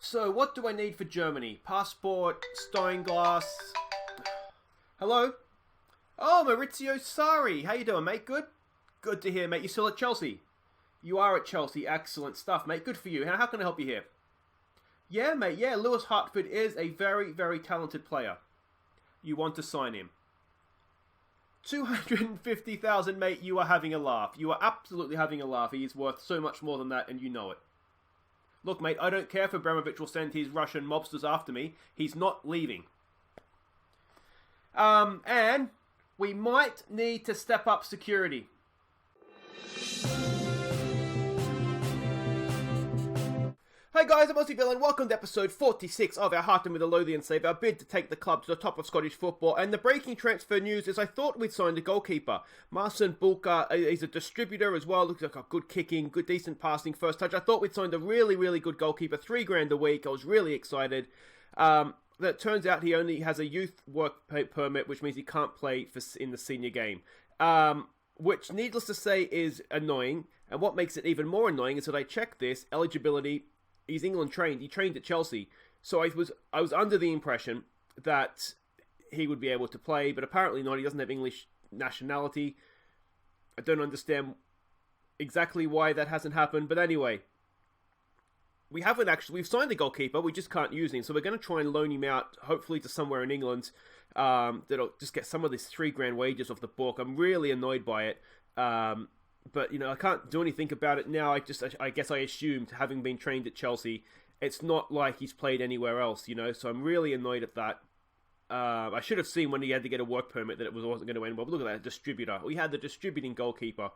So, what do I need for Germany? Passport, Steinglass. Hello? Oh, Maurizio Sarri. How you doing, mate? Good? Good to hear, mate. You still at Chelsea? You are at Chelsea. Excellent stuff, mate. Good for you. How can I help you here? Yeah, mate. Yeah, Lewis Hartford is a very, very talented player. You want to sign him. 250,000, mate. You are having a laugh. You are absolutely having a laugh. He is worth so much more than that, and you know it. Look, mate, I don't care if Abramovich will send his Russian mobsters after me. He's not leaving. And we might need to step up security. Hey guys, I'm Aussie Bill and welcome to episode 46 of our Hearts of Midlothian save, our bid to take the club to the top of Scottish football. And the breaking transfer news is I thought we'd signed a goalkeeper. Marcin Bulka is a distributor as well, looks like a good kicking, good decent passing first touch. I thought we'd signed a really, really good goalkeeper, $3,000 a week. I was really excited. That turns out he only has a youth work permit, which means he can't play in the senior game. Which, needless to say, is annoying. And what makes it even more annoying is that I checked this, eligibility. He's England trained. He trained at Chelsea. So I was under the impression that he would be able to play, but apparently not. He doesn't have English nationality. I don't understand exactly why that hasn't happened. But anyway, we've signed the goalkeeper. We just can't use him. So we're going to try and loan him out, hopefully to somewhere in England that'll just get some of this $3,000 wages off the book. I'm really annoyed by it. But, you know, I can't do anything about it now. I guess I assumed, having been trained at Chelsea, it's not like he's played anywhere else, you know. So I'm really annoyed at that. I should have seen when he had to get a work permit that it wasn't going to end well. But look at that, distributor. We had the distributing goalkeeper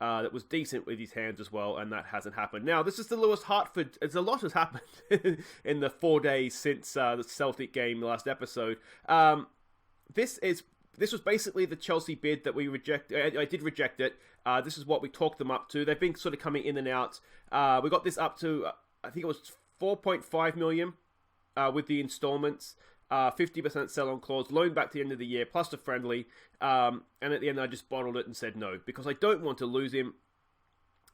that was decent with his hands as well, and that hasn't happened. Now, this is the Lewis Hartford. A lot has happened in the 4 days since the Celtic game last episode. This was basically the Chelsea bid that we rejected. I did reject it. This is what we talked them up to. They've been sort of coming in and out. We got this up to, I think it was 4.5 million with the installments. 50% sell-on clause, loan back to the end of the year, plus the friendly. And at the end, I just bottled it and said no, because I don't want to lose him.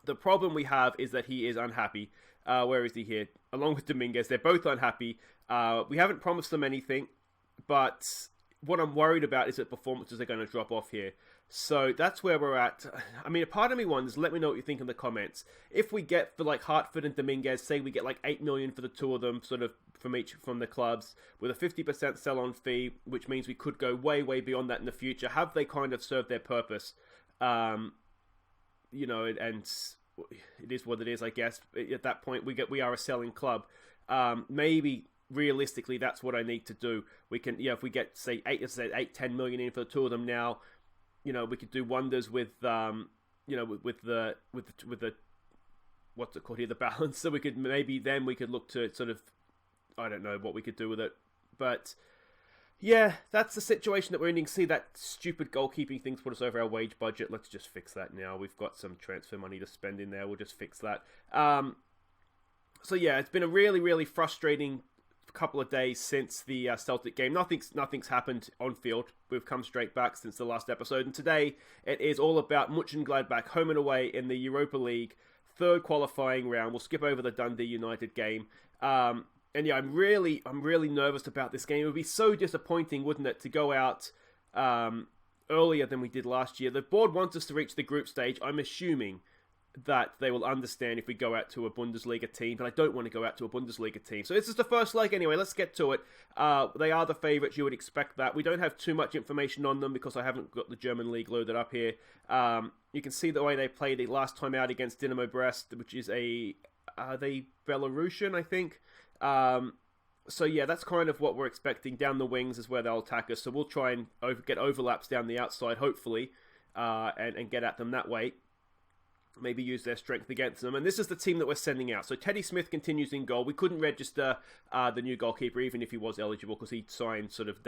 The problem we have is that he is unhappy. Where is he here? Along with Dominguez, they're both unhappy. We haven't promised them anything, but what I'm worried about is that performances are going to drop off here. So that's where we're at. I mean, a part of me wonders, let me know what you think in the comments. If we get, for like Hartford and Dominguez, say we get like 8 million for the two of them, sort of from the clubs, with a 50% sell-on fee, which means we could go way, way beyond that in the future. Have they kind of served their purpose? You know, and it is what it is, I guess. At that point, we are a selling club. Maybe realistically, that's what I need to do. We can, if we get say 10 million in for the two of them now, you know, we could do wonders with, you know, with the what's it called here, the balance. So we could we could look to sort of, I don't know what we could do with it, but yeah, that's the situation that we're in. You can see that stupid goalkeeping thing's put us over our wage budget. Let's just fix that now. We've got some transfer money to spend in there. We'll just fix that. So yeah, it's been a really, really frustrating couple of days since the Celtic game. Nothing's happened on field. We've come straight back since the last episode, and today it is all about Monchengladbach home and away in the Europa League third qualifying round. We'll skip over the Dundee United game. And yeah, I'm really nervous about this game. It would be so disappointing, wouldn't it, to go out earlier than we did last year. The board wants us to reach the group stage. I'm assuming that they will understand if we go out to a Bundesliga team, but I don't want to go out to a Bundesliga team. So this is the first leg anyway. Let's get to it. They are the favourites. You would expect that. We don't have too much information on them because I haven't got the German league loaded up here. You can see the way they played the last time out against Dynamo Brest, which is are they Belarusian, I think? So yeah, that's kind of what we're expecting. Down the wings is where they'll attack us. So we'll try and get overlaps down the outside, hopefully, and get at them that way. Maybe use their strength against them. And this is the team that we're sending out. So Teddy Smith continues in goal. We couldn't register the new goalkeeper, even if he was eligible, because he signed sort of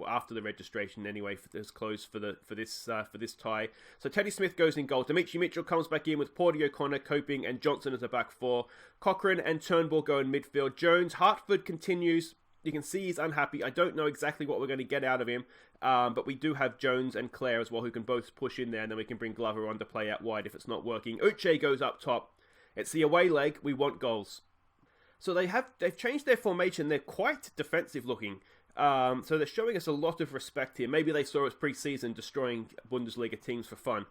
after the registration anyway. It's closed for this tie. So Teddy Smith goes in goal. Dimitri Mitchell comes back in with Porty O'Connor, Coping, and Johnson as a back four. Cochrane and Turnbull go in midfield. Jones, Hartford continues. You can see he's unhappy. I don't know exactly what we're going to get out of him, but we do have Jones and Clare as well, who can both push in there, and then we can bring Glover on to play out wide if it's not working. Uche goes up top. It's the away leg. We want goals. So they've changed their formation. They're quite defensive looking. So they're showing us a lot of respect here. Maybe they saw us pre-season destroying Bundesliga teams for fun.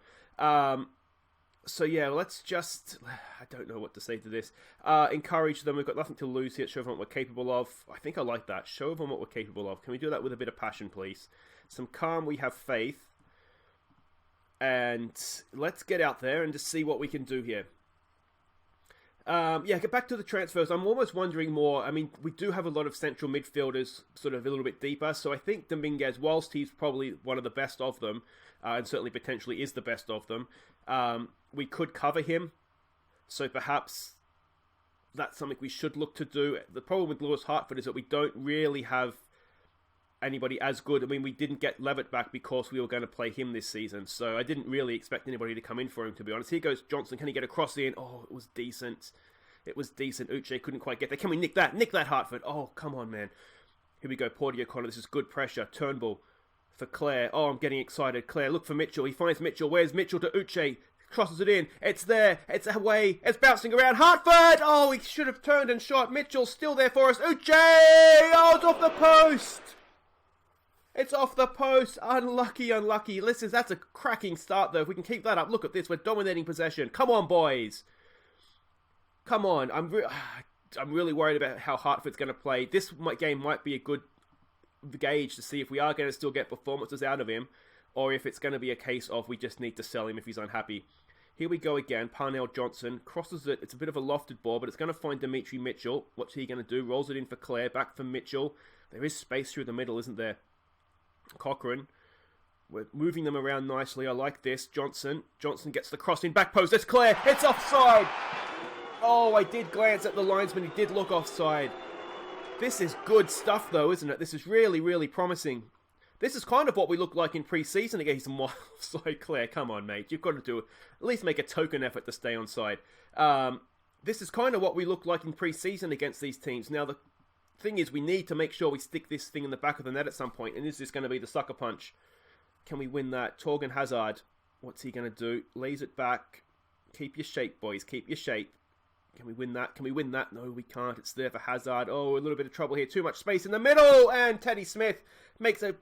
So yeah, let's just... I don't know what to say to this. Encourage them. We've got nothing to lose here. Show them what we're capable of. I think I like that. Show them what we're capable of. Can we do that with a bit of passion, please? Some calm. We have faith. And let's get out there and just see what we can do here. Get back to the transfers. I'm almost wondering more. I mean, we do have a lot of central midfielders sort of a little bit deeper. So I think Dominguez, whilst he's probably one of the best of them, and certainly potentially is the best of them, we could cover him. So perhaps that's something we should look to do. The problem with Lewis Hartford is that we don't really have anybody as good. I mean, we didn't get Levitt back because we were going to play him this season. So I didn't really expect anybody to come in for him, to be honest. Here goes Johnson. Can he get a cross in? Oh, it was decent. It was decent. Uche couldn't quite get there. Can we nick that? Nick that, Hartford. Oh, come on, man. Here we go. Portia Connor. This is good pressure. Turnbull for Claire. Oh, I'm getting excited. Claire, look for Mitchell. He finds Mitchell. Where's Mitchell to Uche? Crosses it in. It's there. It's away. It's bouncing around. Hartford! Oh, he should have turned and shot. Mitchell's still there for us. Uche! Oh, it's off the post! It's off the post. Unlucky, unlucky. Listen, that's a cracking start, though. If we can keep that up, look at this. We're dominating possession. Come on, boys. Come on. I'm really worried about how Hartford's going to play. This game might be a good gauge to see if we are going to still get performances out of him, or if it's going to be a case of we just need to sell him if he's unhappy. Here we go again. Parnell Johnson crosses it. It's a bit of a lofted ball, but it's going to find Dimitri Mitchell. What's he going to do? Rolls it in for Claire. Back for Mitchell. There is space through the middle, isn't there? Cochrane. We're moving them around nicely. I like this. Johnson gets the cross in. Back post. It's Claire. It's offside. Oh, I did glance at the linesman. He did look offside. This is good stuff, though, isn't it? This is really, really promising. This is kind of what we looked like in pre-season against them. Offside, Claire. Come on, mate. You've got to do at least make a token effort to stay onside. This is kind of what we looked like in pre-season against these teams. Now, the thing is, we need to make sure we stick this thing in the back of the net at some point. And is this going to be the sucker punch? Can we win that? Torgan Hazard. What's he going to do? Lays it back. Keep your shape, boys. Keep your shape. Can we win that? Can we win that? No, we can't. It's there for Hazard. Oh, a little bit of trouble here. Too much space in the middle. And Teddy Smith makes a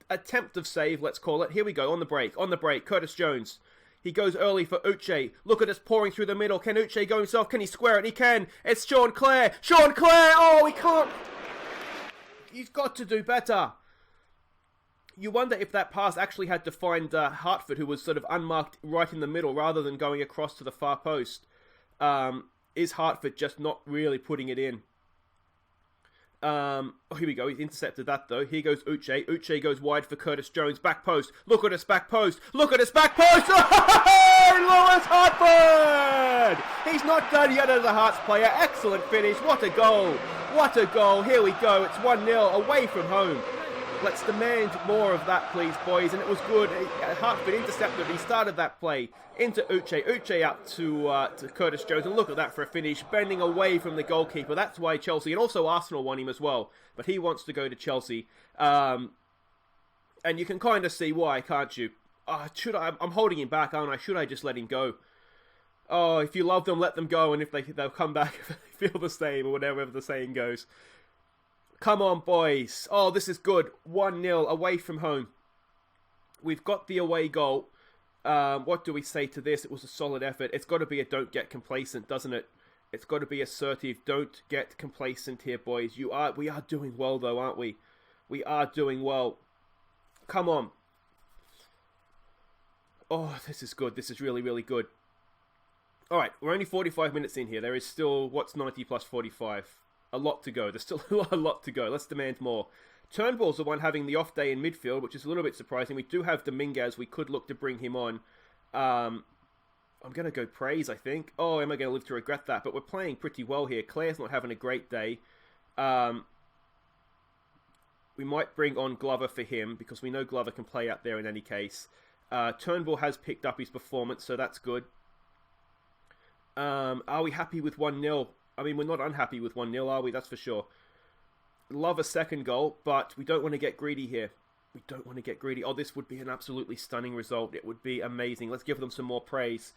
attempt of save, let's call it. Here we go. On the break. On the break. Curtis Jones. He goes early for Uche. Look at us pouring through the middle. Can Uche go himself? Can he square it? He can. It's Sean Clare. Sean Clare! Oh, he can't. He's got to do better. You wonder if that pass actually had to find Hartford, who was sort of unmarked right in the middle, rather than going across to the far post. Is Hartford just not really putting it in? Oh, here we go. He's intercepted that, though. Here goes Uche. Uche goes wide for Curtis Jones. Back post. Look at us, back post. Look at us, back post. Lewis Hartford! He's not done yet as a Hearts player. Excellent finish. What a goal. What a goal. Here we go. It's 1-0 away from home. Let's demand more of that, please, boys. And it was good. Hartford intercepted. He started that play into Uche. Uche up to Curtis Jones. And look at that for a finish. Bending away from the goalkeeper. That's why Chelsea, and also Arsenal, won him as well. But he wants to go to Chelsea. And you can kind of see why, can't you? I'm holding him back, aren't I? Should I just let him go? Oh, if you love them, let them go. And if they'll come back if they feel the same, or whatever the saying goes. Come on, boys. Oh, this is good. 1-0 away from home. We've got the away goal. What do we say to this? It was a solid effort. It's got to be a don't get complacent, doesn't it? It's got to be assertive. Don't get complacent here, boys. We are doing well, though, aren't we? We are doing well. Come on. Oh, this is good. This is really, really good. All right, we're only 45 minutes in here. There is still, what's 90 plus 45? A lot to go. There's still a lot to go. Let's demand more. Turnbull's the one having the off day in midfield, which is a little bit surprising. We do have Dominguez. We could look to bring him on. I'm going to go praise, I think. Oh, am I going to live to regret that? But we're playing pretty well here. Claire's not having a great day. We might bring on Glover for him, because we know Glover can play out there in any case. Turnbull has picked up his performance, so that's good. Are we happy with 1-0? I mean, we're not unhappy with 1-0, are we? That's for sure. Love a second goal, but we don't want to get greedy here. We don't want to get greedy. Oh, this would be an absolutely stunning result. It would be amazing. Let's give them some more praise.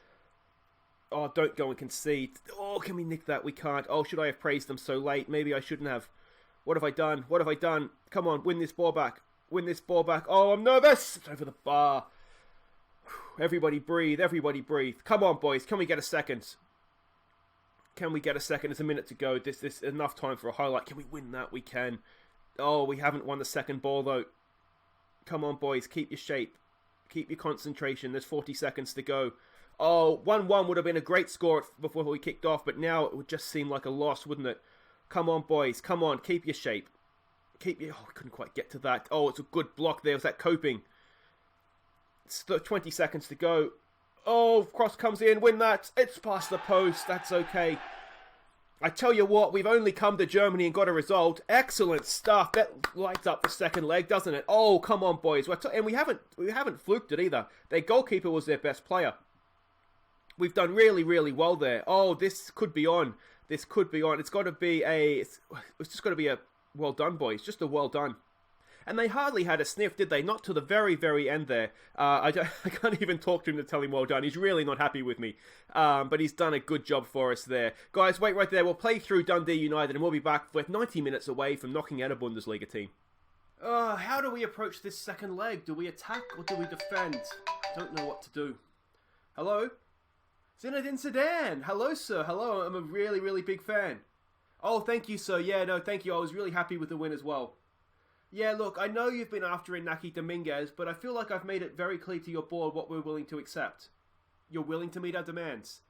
Oh, don't go and concede. Oh, can we nick that? We can't. Oh, should I have praised them so late? Maybe I shouldn't have. What have I done? What have I done? Come on, win this ball back. Win this ball back. Oh, I'm nervous. It's over the bar. Everybody breathe. Everybody breathe. Come on, boys. Can we get a second? Can we get a second? There's a minute to go. This is enough time for a highlight. Can we win that? We can. Oh, we haven't won the second ball, though. Come on, boys. Keep your shape. Keep your concentration. There's 40 seconds to go. Oh, 1-1 would have been a great score before we kicked off, but now it would just seem like a loss, wouldn't it? Come on, boys. Come on. Keep your shape. Keep your... Oh, we couldn't quite get to that. Oh, it's a good block there. Was that coping? It's 20 seconds to go. Oh, cross comes in. Win that. It's past the post. That's okay. I tell you what, we've only come to Germany and got a result. Excellent stuff. That lights up the second leg, doesn't it? Oh, come on, boys. And we haven't fluked it either. Their goalkeeper was their best player. We've done really, really well there. Oh, this could be on. This could be on. It's got to be it's just got to be a well done, boys. Just a well done. And they hardly had a sniff, did they? Not to the very, very end there. I can't even talk to him to tell him well done. He's really not happy with me. But he's done a good job for us there. Guys, wait right there. We'll play through Dundee United and we'll be back with 90 minutes away from knocking out a Bundesliga team. How do we approach this second leg? Do we attack or do we defend? Don't know what to do. Hello? Zinedine Zidane! Hello, sir. Hello, I'm a really, really big fan. Oh, thank you, sir. Yeah, no, thank you. I was really happy with the win as well. Yeah, look, I know you've been after Inaki Dominguez, but I feel like I've made it very clear to your board what we're willing to accept. You're willing to meet our demands.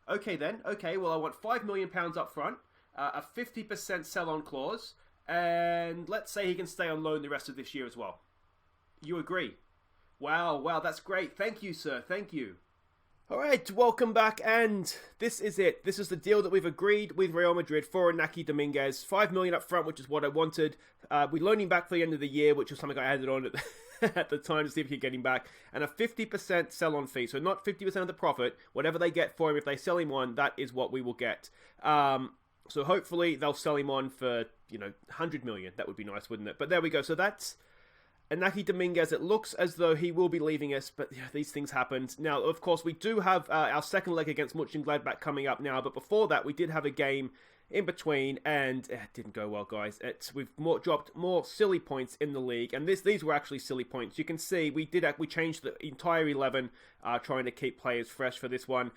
Okay then, okay, well I want £5 million up front, a 50% sell-on clause, and let's say he can stay on loan the rest of this year as well. You agree? Wow, that's great. Thank you, sir, thank you. Alright, welcome back, and this is it. This is the deal that we've agreed with Real Madrid for Inaki Dominguez. $5 million up front, which is what I wanted. We loaned him back for the end of the year, which was something I added on at the time to see if he could get him back. And a 50% sell-on fee, so not 50% of the profit. Whatever they get for him, if they sell him on, that is what we will get. So hopefully they'll sell him on for, 100 million. That would be nice, wouldn't it? But there we go. So that's Inaki Dominguez. It looks as though he will be leaving us, but these things happen. Now, of course, we do have our second leg against Monchengladbach coming up now, but before that, we did have a game in between, and it didn't go well, guys. We've dropped more silly points in the league, and these were actually silly points. You can see we changed the entire 11, trying to keep players fresh for this one.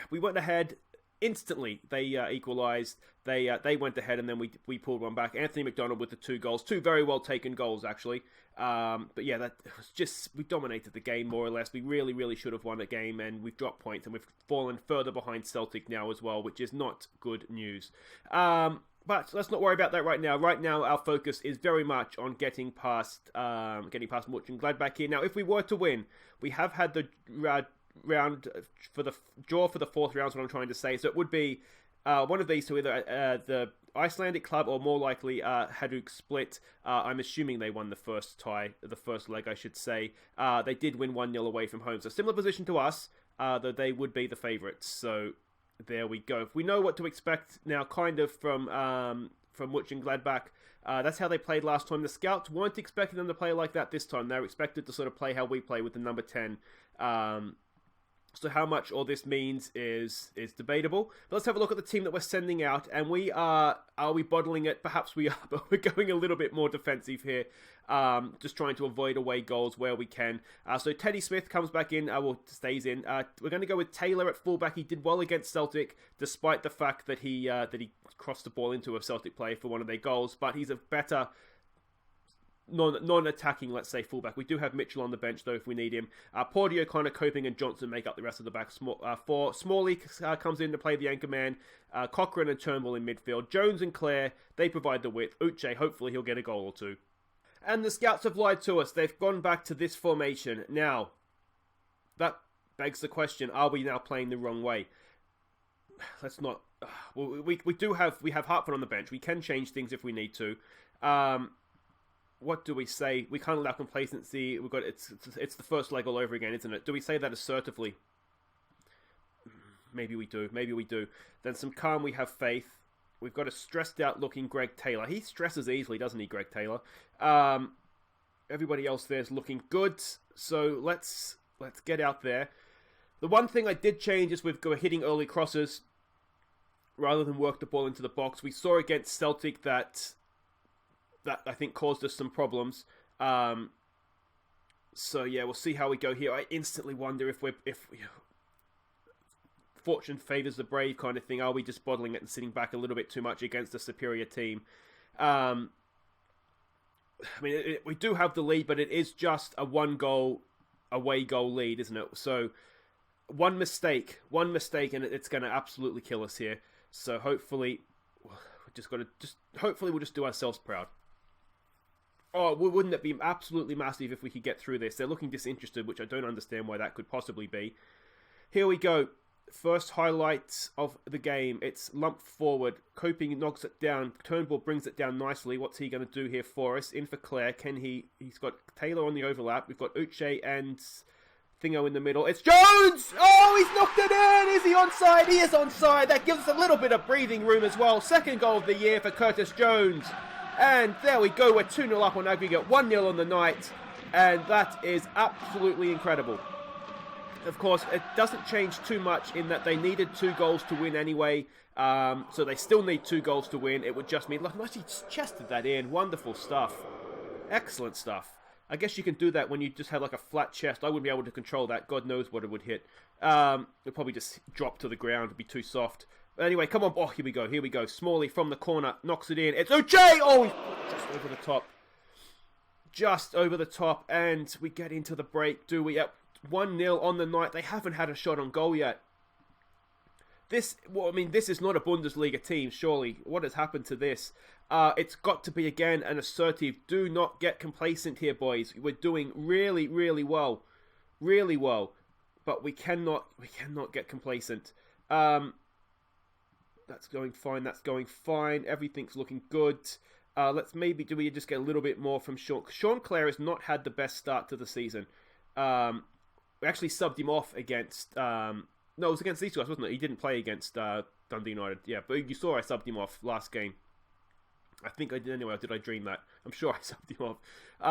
We went ahead. Instantly, they equalised. They went ahead, and then we pulled one back. Anthony McDonald with the 2 goals. 2 very well taken goals, actually. But yeah, that was just... We dominated the game, more or less. We really, really should have won a game, and we've dropped points, and we've fallen further behind Celtic now as well, which is not good news. But let's not worry about that right now. Right now, our focus is very much on getting past Monchengladbach here. Now, if we were to win, we have had the... round for the draw for the 4th round is what I'm trying to say. So it would be one of these two, either the Icelandic club or more likely Hajduk Split. I'm assuming they won the first leg, I should say. They did win 1-0 away from home, so similar position to us, though they would be the favourites. So there we go. If we know what to expect now, kind of from Monchengladbach. That's how they played last time. The scouts weren't expecting them to play like that this time. They were expected to sort of play how we play with the number 10. So how much all this means is debatable. But let's have a look at the team that we're sending out. And are we bottling it? Perhaps we are, but we're going a little bit more defensive here. Just trying to avoid away goals where we can. So Teddy Smith comes back in, stays in. We're going to go with Taylor at fullback. He did well against Celtic, despite the fact that he crossed the ball into a Celtic player for one of their goals. But he's a better... non-attacking, let's say, fullback. We do have Mitchell on the bench, though, if we need him. Porty, O'Connor, Coping, and Johnson make up the rest of the back four. Smalley comes in to play the anchor man. Cochrane and Turnbull in midfield. Jones and Clare, they provide the width. Uche, hopefully he'll get a goal or two. And the scouts have lied to us. They've gone back to this formation. Now, that begs the question, are we now playing the wrong way? Let's not... We have Hartford on the bench. We can change things if we need to. What do we say? We can't allow complacency. It's the first leg all over again, isn't it? Do we say that assertively? Maybe we do. Then some calm, we have faith. We've got a stressed out looking Greg Taylor. He stresses easily, doesn't he, Greg Taylor? Everybody else there's looking good. So let's get out there. The one thing I did change is we're hitting early crosses rather than work the ball into the box. We saw against Celtic that I think caused us some problems. So yeah, we'll see how we go here. I instantly wonder if fortune favours the brave kind of thing. Are we just bottling it and sitting back a little bit too much against a superior team? I mean, we do have the lead, but it is just a 1-goal away goal lead, isn't it? So one mistake, and it's going to absolutely kill us here. So hopefully, we'll just do ourselves proud. Oh, wouldn't it be absolutely massive if we could get through this? They're looking disinterested, which I don't understand why that could possibly be. Here we go. First highlight of the game. It's lumped forward. Coping knocks it down. Turnbull brings it down nicely. What's he going to do here for us? In for Clare. He's got Taylor on the overlap. We've got Uche and Thingo in the middle. It's Jones! Oh, he's knocked it in! Is he onside? He is onside. That gives us a little bit of breathing room as well. Second goal of the year for Curtis Jones. And there we go. We're 2-0 up on aggregate. 1-0 on the night. And that is absolutely incredible. Of course, it doesn't change too much in that they needed 2 goals to win anyway. So they still need 2 goals to win. It would just mean... Look, he chested that in. Wonderful stuff. Excellent stuff. I guess you can do that when you just have like a flat chest. I wouldn't be able to control that. God knows what it would hit. It'd probably just drop to the ground. It'd be too soft. But anyway, come on. Oh, here we go. Smalley from the corner. Knocks it in. It's Uche! Oh, just over the top. Just over the top. And we get into the break, do we? Yep. 1-0 on the night. They haven't had a shot on goal yet. This is not a Bundesliga team, surely. What has happened to this? It's got to be, again, an assertive. Do not get complacent here, boys. We're doing really, really well. Really well. But we cannot get complacent. That's going fine. Everything's looking good. Do we just get a little bit more from Sean? Sean Clare has not had the best start to the season. We actually subbed him off against... no, it was against these guys, wasn't it? He didn't play against Dundee United. Yeah, but you saw I subbed him off last game. I think I did anyway. Or did I dream that? I'm sure I subbed him off.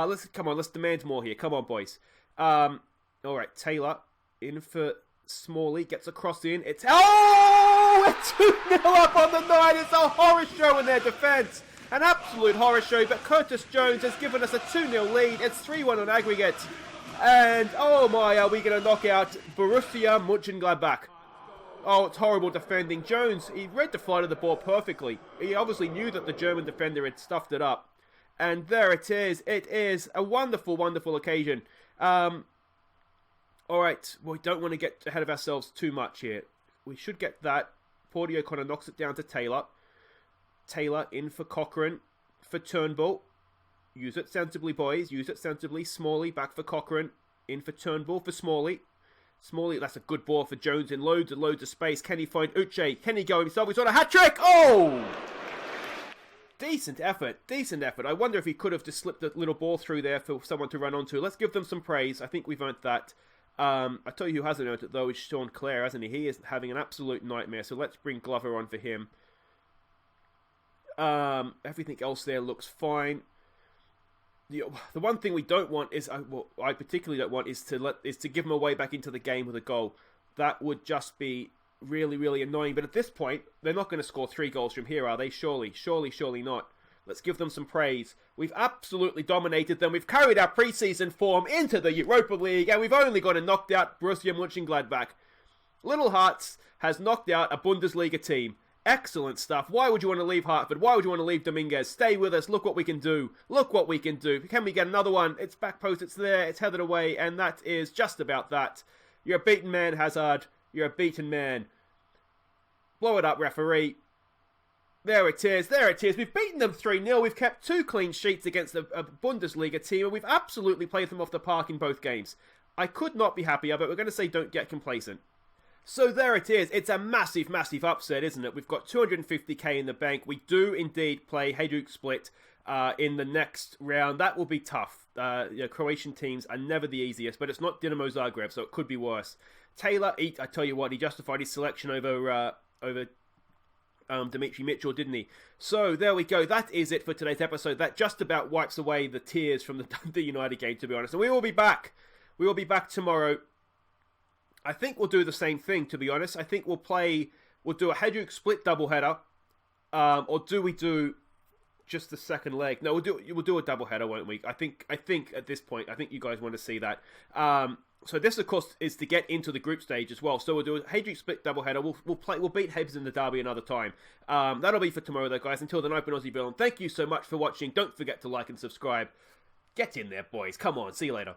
Let's demand more here. Come on, boys. All right, Taylor in for Smalley. Gets a cross in. It's... Oh! We're 2-0 up on the night. It's a horror show in their defence. An absolute horror show. But Curtis Jones has given us a 2-0 lead. It's 3-1 on aggregate. And, oh my, are we going to knock out Borussia Monchengladbach? Oh, it's horrible defending. Jones, he read the flight of the ball perfectly. He obviously knew that the German defender had stuffed it up. And there it is. It is a wonderful, wonderful occasion. Alright, we don't want to get ahead of ourselves too much here. We should get that. Porty O'Connor knocks it down to Taylor. Taylor in for Cochrane. For Turnbull. Use it sensibly, boys. Use it sensibly. Smalley back for Cochrane. In for Turnbull for Smalley. Smalley, that's a good ball for Jones in loads and loads of space. Can he find Uche? Can he go himself? He's on a hat-trick! Oh! Decent effort. Decent effort. I wonder if he could have just slipped a little ball through there for someone to run onto. Let's give them some praise. I think we've earned that. I tell you who hasn't earned it, though, is Sean Clare, hasn't he? He is having an absolute nightmare. So let's bring Glover on for him. Everything else there looks fine. The one thing we don't want is, I particularly don't want, is to give them away back into the game with a goal. That would just be really, really annoying. But at this point, they're not going to score 3 goals from here, are they? Surely not. Let's give them some praise. We've absolutely dominated them. We've carried our pre-season form into the Europa League, and we've only gone and knocked out Borussia Monchengladbach. Little Hearts has knocked out a Bundesliga team. Excellent stuff. Why would you want to leave Hartford? Why would you want to leave Dominguez? Stay with us. Look what we can do. Can we get another one? It's back post. It's there. It's headed away. And that is just about that. You're a beaten man, Hazard. You're a beaten man. Blow it up, referee. There it is. We've beaten them 3-0. We've kept 2 clean sheets against a Bundesliga team. And we've absolutely played them off the park in both games. I could not be happier, but we're going to say don't get complacent. So there it is. It's a massive, massive upset, isn't it? We've got 250k in the bank. We do indeed play Hajduk Split in the next round. That will be tough. Croatian teams are never the easiest, but it's not Dinamo Zagreb, so it could be worse. Taylor, I tell you what, he justified his selection over Dimitri Mitchell, didn't he? So there we go. That is it for today's episode. That just about wipes away the tears from the Dundee United game, to be honest. And we will be back. We will be back tomorrow. I think we'll do the same thing, to be honest. I think we'll do a Hajduk split doubleheader, or do we do just the second leg? No, we'll do a doubleheader, won't we? I think at this point, I think you guys want to see that. So this, of course, is to get into the group stage as well. So we'll do a Hajduk split doubleheader. We'll beat Hebs in the derby another time. That'll be for tomorrow, though, guys. Until then, I've been Aussie Bill, and thank you so much for watching. Don't forget to like and subscribe. Get in there, boys. Come on. See you later.